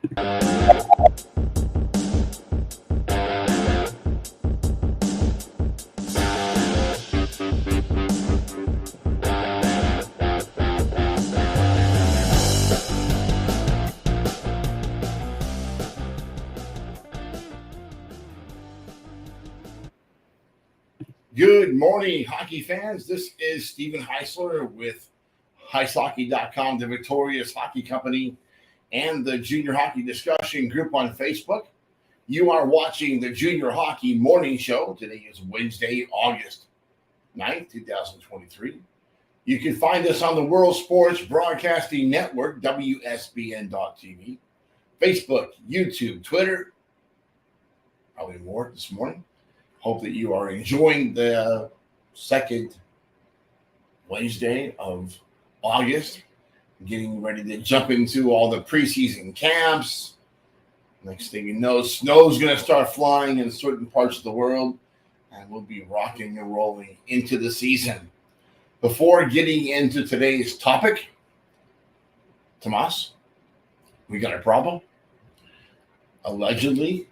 Good morning, hockey fans. This is Stephen Heisler with HeisHockey.com, the Victorious Hockey Company, and the Junior Hockey Discussion Group on Facebook. You are watching the Junior Hockey Morning Show. Today is Wednesday, August 9th, 2023. You can find us on the World Sports Broadcasting Network, WSBN.TV, Facebook, YouTube, Twitter, probably more this morning. Hope that you are enjoying the second Wednesday of August, getting ready to jump into all the preseason camps. Next thing you know, snow's going to start flying in certain parts of the world, and we'll be rocking and rolling into the season. Before getting into today's topic, Tomas, we got a problem. Allegedly,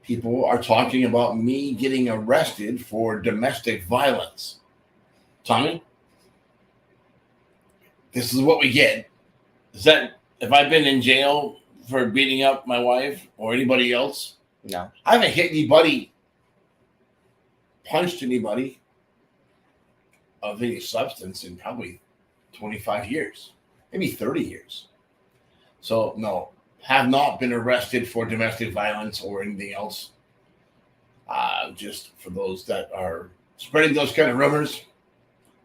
people are talking about me getting arrested for domestic violence. Tommy, this is what we get. Is that, have I been in jail for beating up my wife or anybody else? No. I haven't hit anybody, punched anybody of any substance in probably 25 years, maybe 30 years. So, no. Have not been arrested for domestic violence or anything else. Just for those that are spreading those kind of rumors,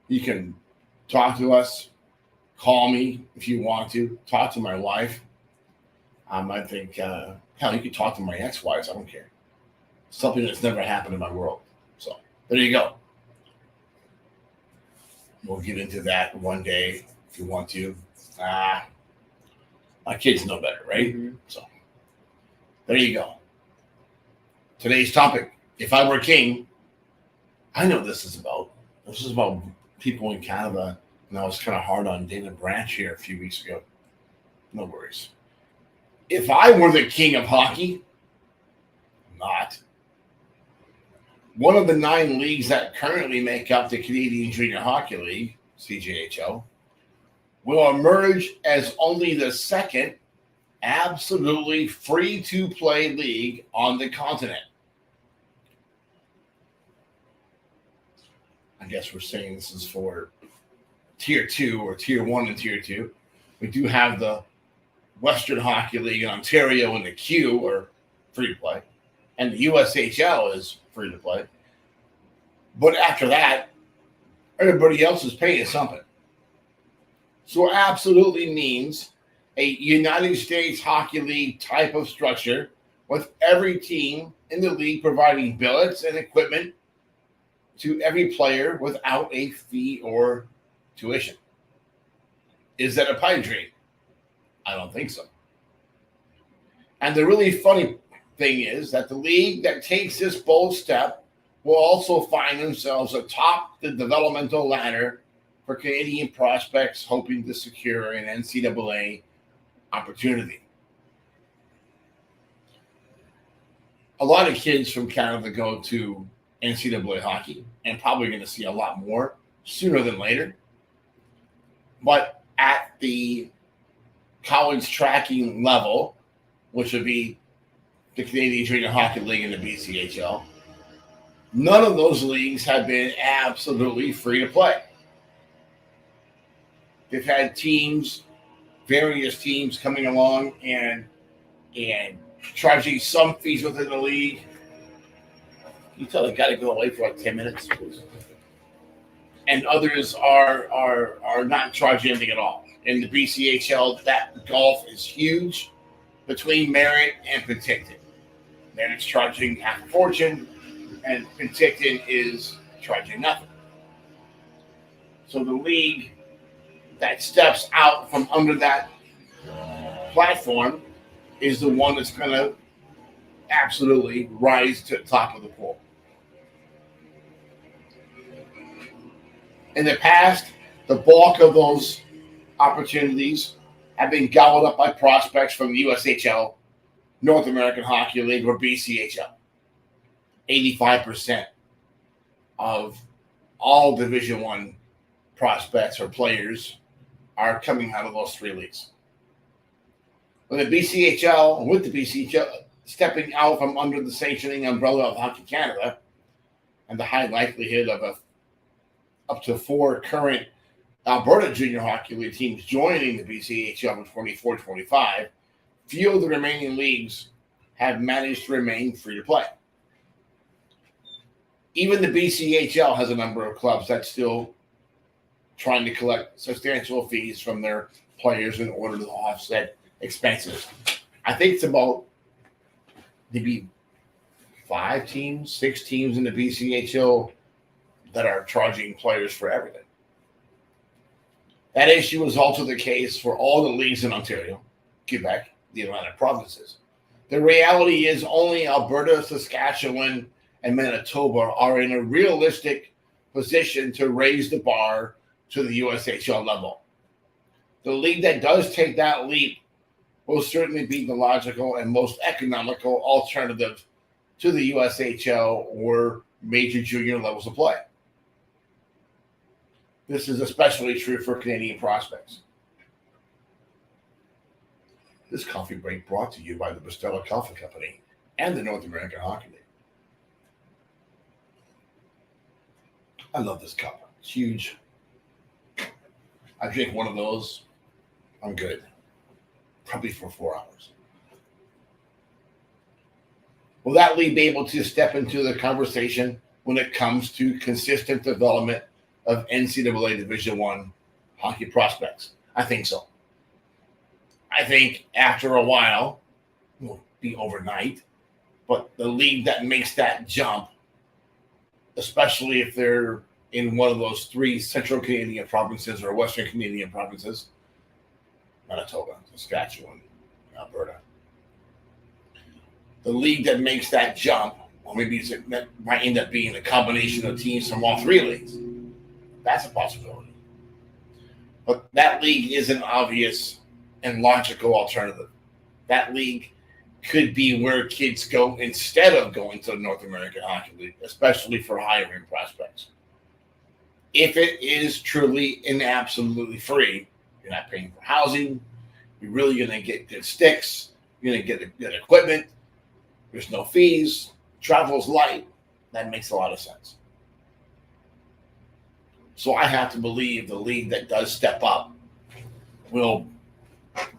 you can talk to us, call me if you want to, talk to my wife. I think, hell, you can talk to my ex-wives. I don't care. Something that's never happened in my world. So there you go. We'll get into that one day if you want to. My kids know better, right? Mm-hmm. So there you go. Today's topic, if I were king, I know this is about. This is about people in Canada, and I was kind of hard on David Branch here a few weeks ago. No worries. If I were the king of hockey, I'm not. One of the 9 leagues that currently make up the Canadian Junior Hockey League, CJHL, will emerge as only the second absolutely free-to-play league on the continent. I guess we're saying this is for Tier 2 or Tier 1 and Tier 2. We do have the Western Hockey League in Ontario and the Q are free-to-play, and the USHL is free-to-play. But after that, everybody else is paying something. So it absolutely means a United States Hockey League type of structure with every team in the league providing billets and equipment to every player without a fee or tuition. Is that a pipe dream? I don't think so. And the really funny thing is that the league that takes this bold step will also find themselves atop the developmental ladder for Canadian prospects hoping to secure an NCAA opportunity. A lot of kids from Canada go to NCAA hockey and probably going to see a lot more sooner than later. But at the college tracking level, which would be the Canadian Junior Hockey League and the BCHL, none of those leagues have been absolutely free to play. They've had teams, various teams coming along and charging some fees within the league. You tell the guy to go away for like 10 minutes. And others are not charging anything at all. In the BCHL, that gulf is huge between Merritt and Penticton. Merritt's charging half a fortune, and Penticton is charging nothing. So the league that steps out from under that platform is the one that's going to absolutely rise to the top of the pool. In the past, the bulk of those opportunities have been gobbled up by prospects from the USHL, North American Hockey League, or BCHL. 85% of all Division I prospects or players are coming out of those three leagues. With the BCHL stepping out from under the sanctioning umbrella of Hockey Canada, and the high likelihood of up to 4 current Alberta Junior Hockey League teams joining the BCHL in 24-25, few of the remaining leagues have managed to remain free to play. Even the BCHL has a number of clubs that's still trying to collect substantial fees from their players in order to offset expenses. I think it's about maybe 5 teams, 6 teams in the BCHL that are charging players for everything. That issue is also the case for all the leagues in Ontario, Quebec, the Atlantic provinces. The reality is only Alberta, Saskatchewan, and Manitoba are in a realistic position to raise the bar to the USHL level. The league that does take that leap will certainly be the logical and most economical alternative to the USHL or major junior levels of play. This is especially true for Canadian prospects. This coffee break brought to you by the Bustelo Coffee Company and the North American Hockey League. I love this cup. It's huge. I drink one of those, I'm good. Probably for 4 hours. Will that league be able to step into the conversation when it comes to consistent development of NCAA Division I hockey prospects? I think so. I think after a while, it won't be overnight, but the league that makes that jump, especially if they're in one of those 3 Central Canadian provinces or Western Canadian provinces, Manitoba, Saskatchewan, Alberta. The league that makes that jump, or maybe it might end up being a combination of teams from all 3 leagues. That's a possibility. But that league is an obvious and logical alternative. That league could be where kids go instead of going to the North American Hockey League, especially for hiring prospects. If it is truly and absolutely free, you're not paying for housing, you're really going to get good sticks, you're going to get good equipment, there's no fees, travel's light, that makes a lot of sense. So I have to believe the league that does step up will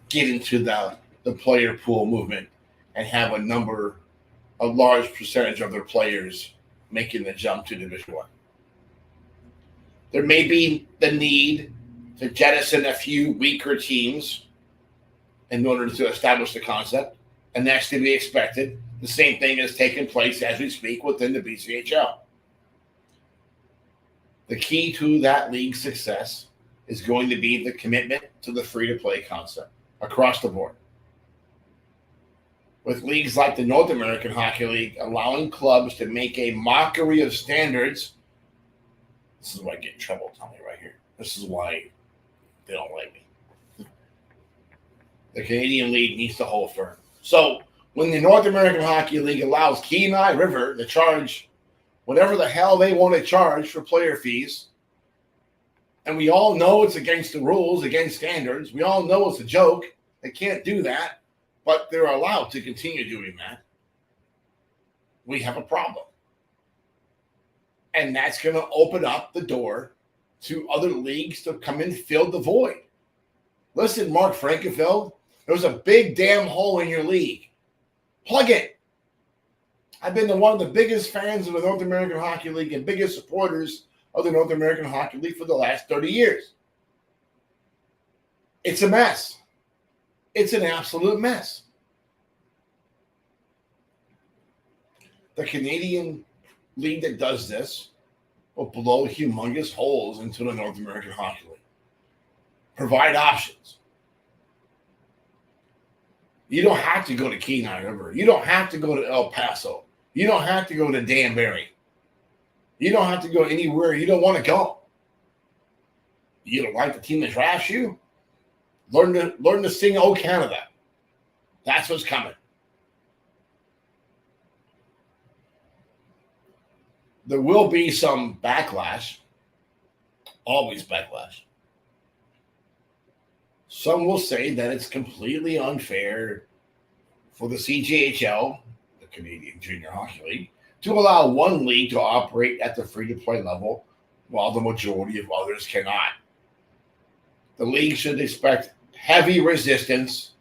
get into the player pool movement and have a large percentage of their players making the jump to Division I. There may be the need to jettison a few weaker teams in order to establish the concept, and that's to be expected. The same thing is taking place as we speak within the BCHL. The key to that league's success is going to be the commitment to the free-to-play concept across the board. With leagues like the North American Hockey League allowing clubs to make a mockery of standards, this is why I get in trouble, Tommy, right here. This is why they don't like me. The Canadian League needs to hold firm. So when the North American Hockey League allows Kenai River to charge whatever the hell they want to charge for player fees, and we all know it's against the rules, against standards, we all know it's a joke, they can't do that, but they're allowed to continue doing that, we have a problem. And that's going to open up the door to other leagues to come and fill the void. Listen, Mark Frankenfeld, there's a big damn hole in your league. Plug it. I've been one of the biggest fans of the North American Hockey League and biggest supporters of the North American Hockey League for the last 30 years. It's a mess. It's an absolute mess. The Canadian league that does this will blow humongous holes into the North American Hockey League. Provide options. You don't have to go to Kenai River. You don't have to go to El Paso. You don't have to go to Danbury. You don't have to go anywhere you don't want to go. You don't like the team that drafts you? Learn to sing "Oh Canada." That's what's coming. There will be some backlash. Always backlash. Some will say that it's completely unfair for the CJHL, the Canadian Junior Hockey League, to allow one league to operate at the free-to-play level while the majority of others cannot. The league should expect heavy resistance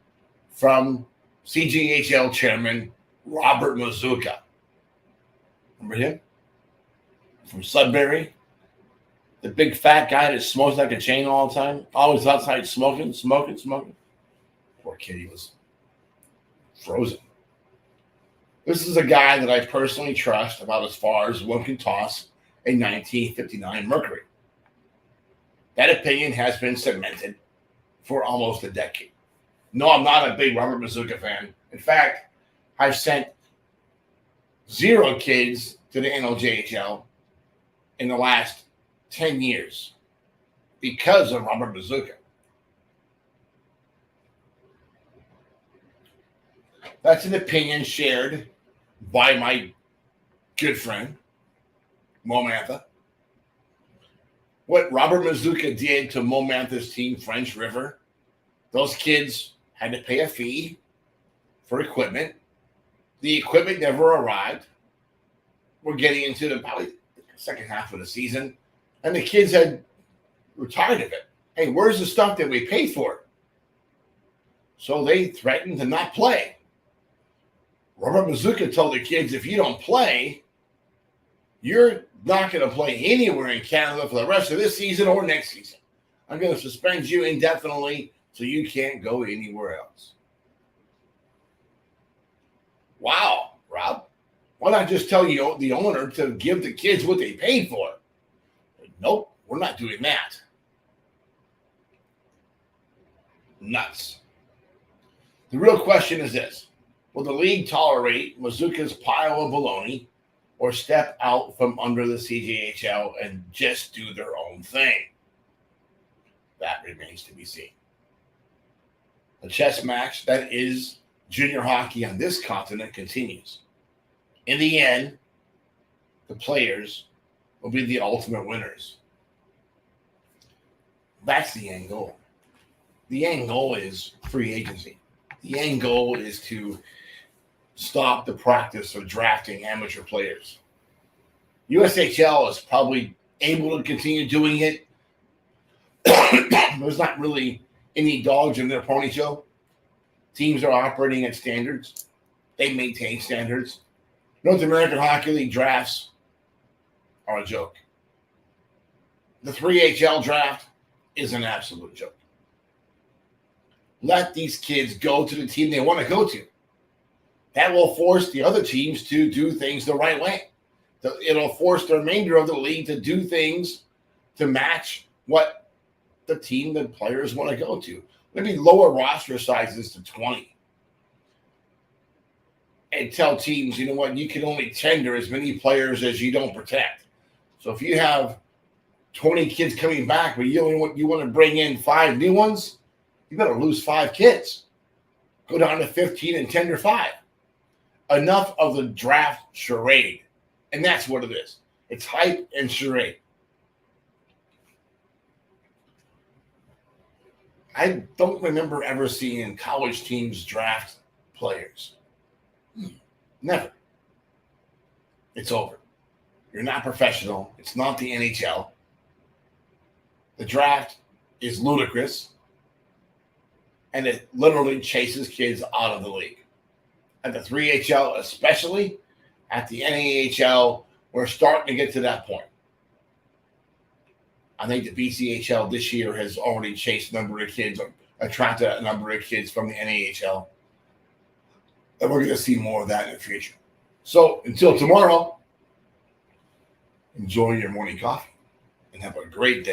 from CJHL chairman Robert Mazuka. Remember him? From Sudbury? The big fat guy that smokes like a chain all the time? Always outside smoking. Poor kid, he was frozen. This is a guy that I personally trust about as far as one can toss a 1959 Mercury. That opinion has been cemented for almost a decade. No, I'm not a big Robert Mazuka fan. In fact, I've sent 0 kids to the NLJHL in the last 10 years because of Robert Mazuka. That's an opinion shared by my good friend, Mo Mantha. What Robert Mazuka did to Mo Mantha's team, French River, those kids had to pay a fee for equipment. The equipment never arrived. We're getting into the probably second half of the season, and the kids were tired of it. Hey, where's the stuff that we paid for? So they threatened to not play. Robert Mazuka told the kids, if you don't play, you're not going to play anywhere in Canada for the rest of this season or next season. I'm going to suspend you indefinitely so you can't go anywhere else. Wow, Rob. Why not just tell you the owner to give the kids what they paid for? But nope, we're not doing that. Nuts. The real question is this. Will the league tolerate Mazuka's pile of baloney or step out from under the CJHL and just do their own thing? That remains to be seen. The chess match that is junior hockey on this continent continues. In the end, the players will be the ultimate winners. That's the end goal. The end goal is free agency. The end goal is to stop the practice of drafting amateur players. USHL is probably able to continue doing it. There's not really any dogs in their pony show. Teams are operating at standards. They maintain standards. North American Hockey League drafts are a joke. The 3HL draft is an absolute joke. Let these kids go to the team they want to go to. That will force the other teams to do things the right way. It'll force the remainder of the league to do things to match what the team the players want to go to. Maybe lower roster sizes to 20. And tell teams, you know what, you can only tender as many players as you don't protect. So if you have 20 kids coming back, but you want to bring in 5 new ones, you better lose 5 kids. Go down to 15 and tender 5. Enough of the draft charade. And that's what it is. It's hype and charade. I don't remember ever seeing college teams draft players. Never. It's over. You're not professional. It's not the NHL. The draft is ludicrous. And it literally chases kids out of the league. At the 3HL, especially at the NAHL, we're starting to get to that point. I think the BCHL this year has already chased a number of kids, or attracted a number of kids from the NAHL. And we're going to see more of that in the future. So until tomorrow, enjoy your morning coffee and have a great day.